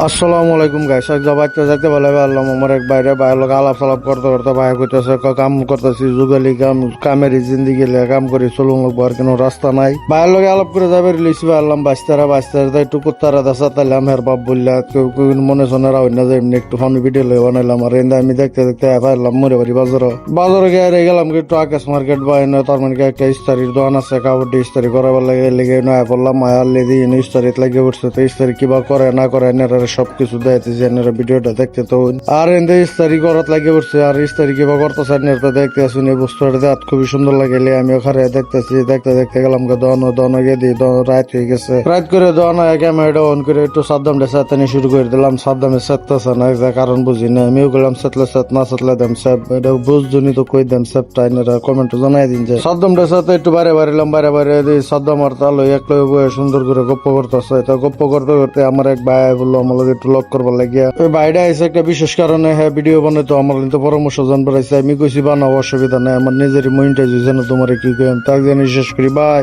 আসসালামু আলাইকুম গাইস। এক যাবাইতে যাইতে বলে বললাম আমার এক বাইরে বাইরের লোক আলাপ সালাপ করতে করতে ভাই কইতেছে কাম করতেছি যুগালি কামের জিন্দিগি লিয়ে কাম করি চলুন লোক আর কোনো রাস্তা নাই বাইরের লোক আলাপ করে যাবে লিসি পারলাম বাঁচতে একটু কুত্তারা দাসা তাইলাম হের বাপ বললা কেউ মনে শোনে রাও না যে এমনি একটু ফানি ভিডিও লয়ে বানাইলাম আর এন্দা আমি দেখতে দেখতে পারলাম মরে বাড়ি বাজারে গিয়ে গেলাম একটু আকাশ মার্কেট বাইরে তার মানে একটা ইস্তারির দোকান আছে কাপড় ইস্তারি করাবার লাগে লেগে নয় পড়লাম মায়ার লেদি ইস্তারিত লাগে উঠছে তো ইস্তারি কিবা করে না করে সবকিছু দেখতেছি ভিডিওটা দেখতে তো আর এনতে ইস্তারি করাত লাগে উঠছে আর ইস্তারি কিবা করতেছে দেখতে আসুন এই বস্তুটা দেখ খুবই সুন্দর লাগে আমি ওখানে দেখতেছি দেখতে দেখতে গেলাম দন গিয়ে দিই রাত হয়ে গেছে রাত করে দন ক্যামেরাটা অন করে একটু সাদ্দামটা সাতানি শুরু করে দিলাম সাদ্দামে সেততেছে না কারণ বুঝি না আমিও গেলাম সেতলে সেত না সেতলে দেম সেপ এটা বুঝজনি তো কই দেম সেপ টাইনারা কমেন্ট জানাই দিন যে সাদ্দামটা সাথে একটু বাইরে বাড়িলাম বাইরে সাদ্দাম আর তালো একলো সুন্দর করে গপ্প করতেছে তো গপ্প করতে করতে আমার এক ভাই বললো আমার একটু লক করবার লাগিয়া ওই ভাইটা এসে একটা বিশেষ কারণে হ্যাঁ ভিডিও বানাই তো আমার কিন্তু পরামর্শ জানবার আছে আমি কইছি বানাও অসুবিধা নাই আমার নিজেরই মইনটা যেন তোমার কি তার জন্য শেষ করি বাই।